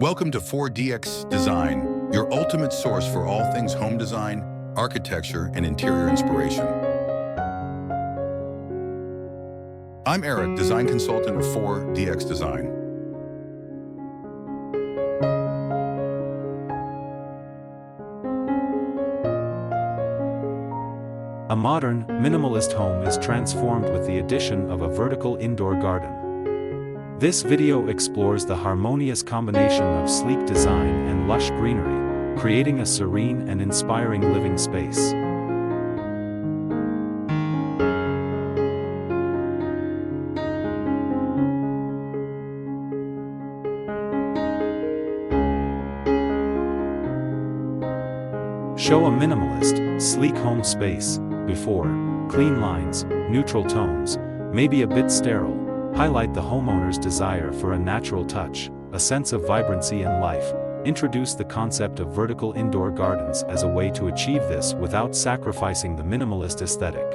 Welcome to 4DX Design, your ultimate source for all things home design, architecture, and interior inspiration. I'm Eric, design consultant of 4DX Design. A modern, minimalist home is transformed with the addition of a vertical indoor garden. This video explores the harmonious combination of sleek design and lush greenery, creating a serene and inspiring living space. Show a minimalist, sleek home space. Before, clean lines, neutral tones, maybe a bit sterile, highlight the homeowner's desire for a natural touch, a sense of vibrancy and life. Introduce the concept of vertical indoor gardens as a way to achieve this without sacrificing the minimalist aesthetic.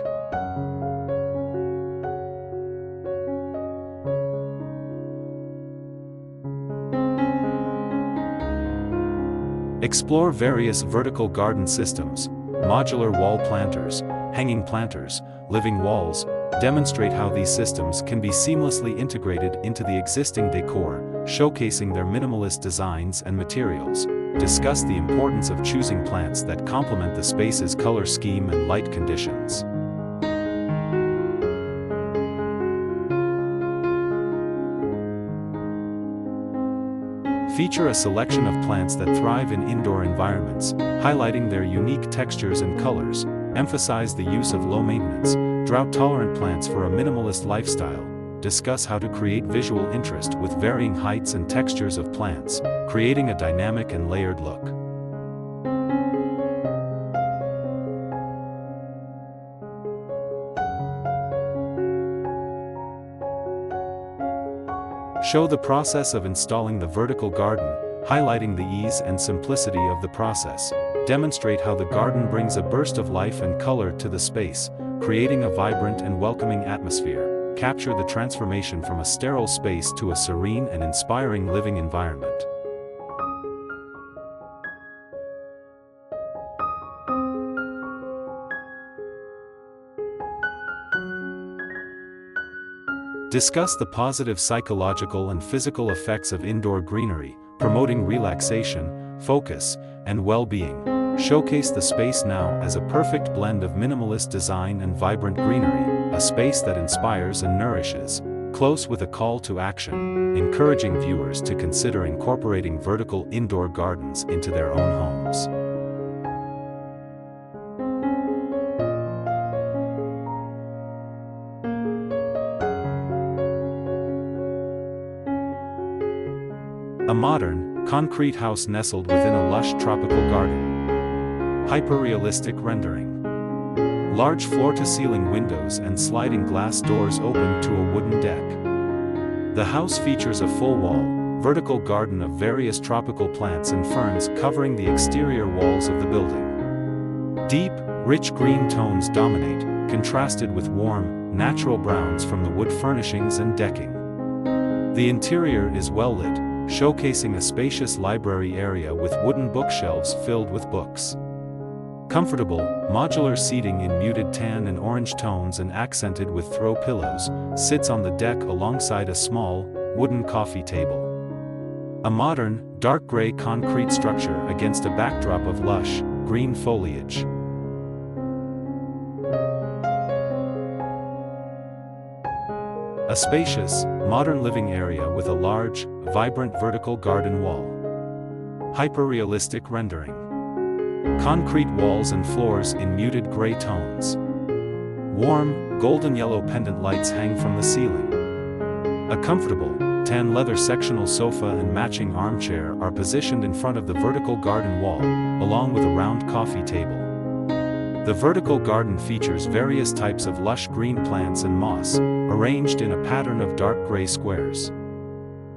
Explore various vertical garden systems, modular wall planters, hanging planters, living walls. Demonstrate how these systems can be seamlessly integrated into the existing decor, showcasing their minimalist designs and materials. Discuss the importance of choosing plants that complement the space's color scheme and light conditions. Feature a selection of plants that thrive in indoor environments, highlighting their unique textures and colors. Emphasize the use of low-maintenance, drought-tolerant plants for a minimalist lifestyle. Discuss how to create visual interest with varying heights and textures of plants, creating a dynamic and layered look. Show the process of installing the vertical garden, highlighting the ease and simplicity of the process. Demonstrate how the garden brings a burst of life and color to the space, creating a vibrant and welcoming atmosphere. Capture the transformation from a sterile space to a serene and inspiring living environment. Discuss the positive psychological and physical effects of indoor greenery, promoting relaxation, focus, and well-being. Showcase the space now as a perfect blend of minimalist design and vibrant greenery, a space that inspires and nourishes. Close with a call to action, encouraging viewers to consider incorporating vertical indoor gardens into their own homes. A modern, concrete house nestled within a lush tropical garden. Hyperrealistic rendering. Large floor-to-ceiling windows and sliding glass doors open to a wooden deck. The house features a full-wall, vertical garden of various tropical plants and ferns covering the exterior walls of the building. Deep, rich green tones dominate, contrasted with warm, natural browns from the wood furnishings and decking. The interior is well-lit, showcasing a spacious library area with wooden bookshelves filled with books. Comfortable, modular seating in muted tan and orange tones and accented with throw pillows, sits on the deck alongside a small, wooden coffee table. A modern, dark gray concrete structure against a backdrop of lush, green foliage. A spacious, modern living area with a large, vibrant vertical garden wall. Hyperrealistic rendering. Concrete walls and floors in muted gray tones. Warm, golden yellow pendant lights hang from the ceiling. A comfortable, tan leather sectional sofa and matching armchair are positioned in front of the vertical garden wall, along with a round coffee table. The vertical garden features various types of lush green plants and moss, arranged in a pattern of dark gray squares.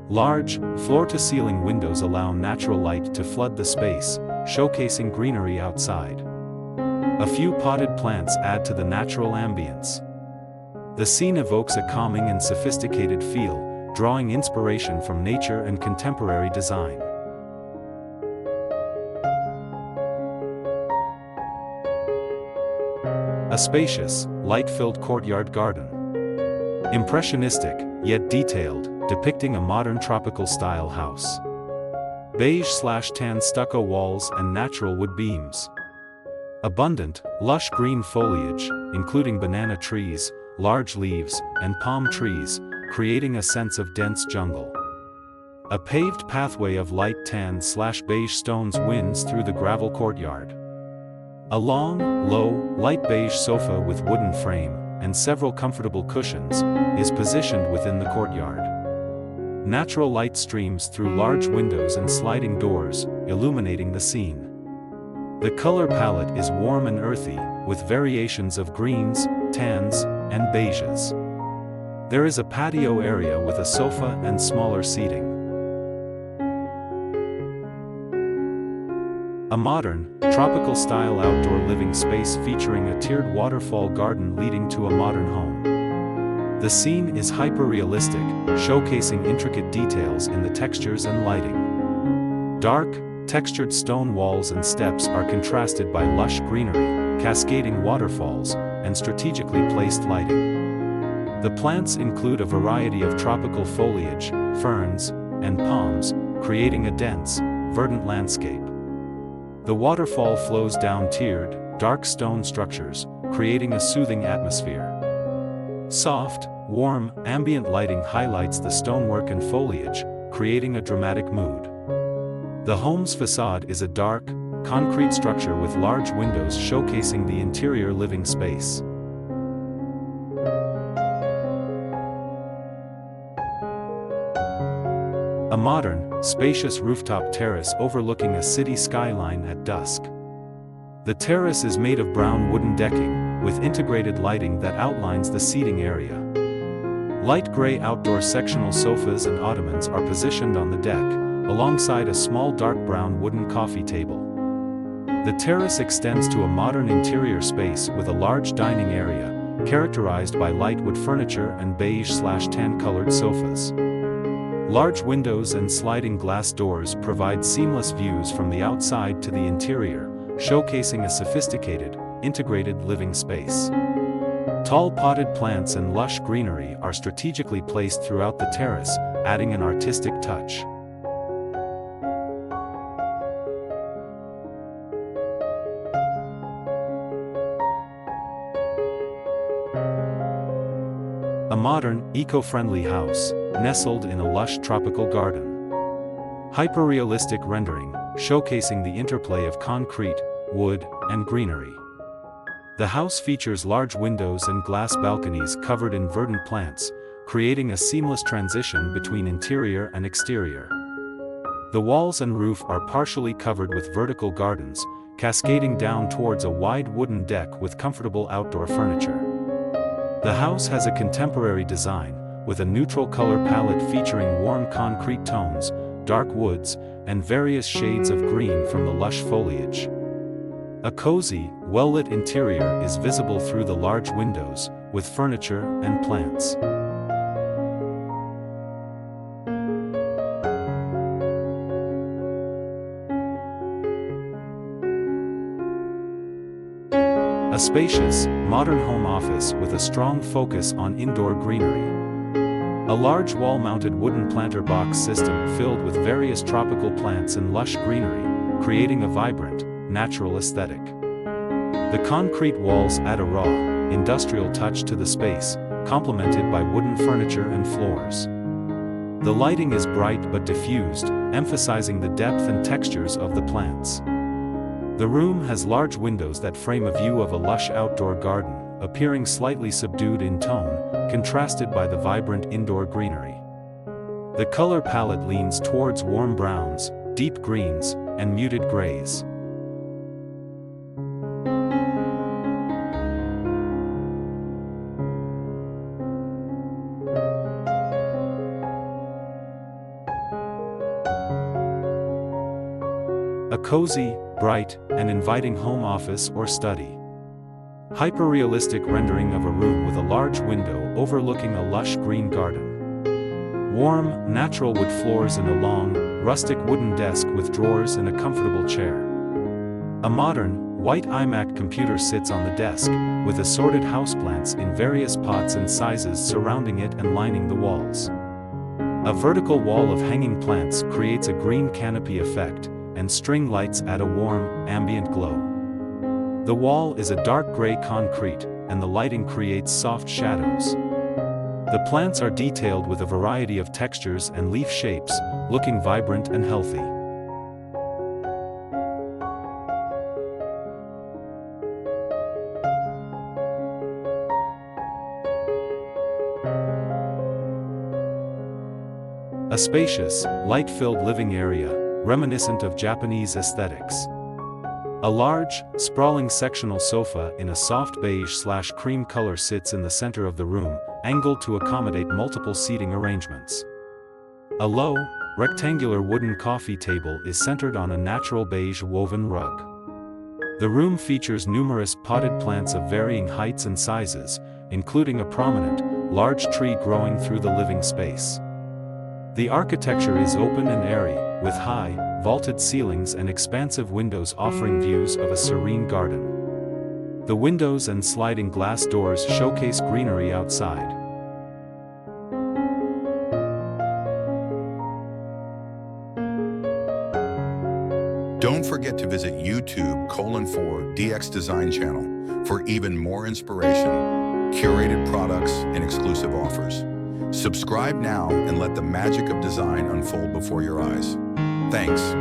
Large, floor-to-ceiling windows allow natural light to flood the space, showcasing greenery outside. A few potted plants add to the natural ambience. The scene evokes a calming and sophisticated feel, drawing inspiration from nature and contemporary design. A spacious, light-filled courtyard garden. Impressionistic, yet detailed, depicting a modern tropical-style house. Beige/tan stucco walls and natural wood beams. Abundant, lush green foliage, including banana trees, large leaves, and palm trees, creating a sense of dense jungle. A paved pathway of light tan/beige stones winds through the gravel courtyard. A long, low, light beige sofa with wooden frame, and several comfortable cushions, is positioned within the courtyard. Natural light streams through large windows and sliding doors, illuminating the scene. The color palette is warm and earthy, with variations of greens, tans, and beiges. There is a patio area with a sofa and smaller seating. A modern, tropical-style outdoor living space featuring a tiered waterfall garden leading to a modern home. The scene is hyper-realistic, showcasing intricate details in the textures and lighting. Dark, textured stone walls and steps are contrasted by lush greenery, cascading waterfalls, and strategically placed lighting. The plants include a variety of tropical foliage, ferns, and palms, creating a dense, verdant landscape. The waterfall flows down tiered, dark stone structures, creating a soothing atmosphere. Soft, warm, ambient lighting highlights the stonework and foliage, creating a dramatic mood. The home's facade is a dark, concrete structure with large windows showcasing the interior living space. A modern, spacious rooftop terrace overlooking a city skyline at dusk. The terrace is made of brown wooden decking, with integrated lighting that outlines the seating area. Light gray outdoor sectional sofas and ottomans are positioned on the deck, alongside a small dark brown wooden coffee table. The terrace extends to a modern interior space with a large dining area, characterized by light wood furniture and beige/tan colored sofas. Large windows and sliding glass doors provide seamless views from the outside to the interior, showcasing a sophisticated, integrated living space. Tall potted plants and lush greenery are strategically placed throughout the terrace, adding an artistic touch. A modern, eco-friendly house, nestled in a lush tropical garden. Hyper-realistic rendering, showcasing the interplay of concrete, wood, and greenery. The house features large windows and glass balconies covered in verdant plants, creating a seamless transition between interior and exterior. The walls and roof are partially covered with vertical gardens, cascading down towards a wide wooden deck with comfortable outdoor furniture. The house has a contemporary design, with a neutral color palette featuring warm concrete tones, dark woods, and various shades of green from the lush foliage. A cozy, well-lit interior is visible through the large windows, with furniture and plants. A spacious, modern home office with a strong focus on indoor greenery. A large wall-mounted wooden planter box system filled with various tropical plants and lush greenery, creating a vibrant, natural aesthetic. The concrete walls add a raw, industrial touch to the space, complemented by wooden furniture and floors. The lighting is bright but diffused, emphasizing the depth and textures of the plants. The room has large windows that frame a view of a lush outdoor garden, appearing slightly subdued in tone, contrasted by the vibrant indoor greenery. The color palette leans towards warm browns, deep greens, and muted grays. A cozy, bright, and inviting home office or study. Hyper-realistic rendering of a room with a large window overlooking a lush green garden. Warm, natural wood floors and a long, rustic wooden desk with drawers and a comfortable chair. A modern, white iMac computer sits on the desk, with assorted houseplants in various pots and sizes surrounding it and lining the walls. A vertical wall of hanging plants creates a green canopy effect, and string lights add a warm, ambient glow. The wall is a dark gray concrete, and the lighting creates soft shadows. The plants are detailed with a variety of textures and leaf shapes, looking vibrant and healthy. A spacious, light-filled living area, reminiscent of Japanese aesthetics. A large, sprawling sectional sofa in a soft beige/cream color sits in the center of the room, angled to accommodate multiple seating arrangements. A low, rectangular wooden coffee table is centered on a natural beige woven rug. The room features numerous potted plants of varying heights and sizes, including a prominent, large tree growing through the living space. The architecture is open and airy, with high, vaulted ceilings and expansive windows offering views of a serene garden. The windows and sliding glass doors showcase greenery outside. Don't forget to visit YouTube:/DX Design channel for even more inspiration, curated products, and exclusive offers. Subscribe now and let the magic of design unfold before your eyes. Thanks.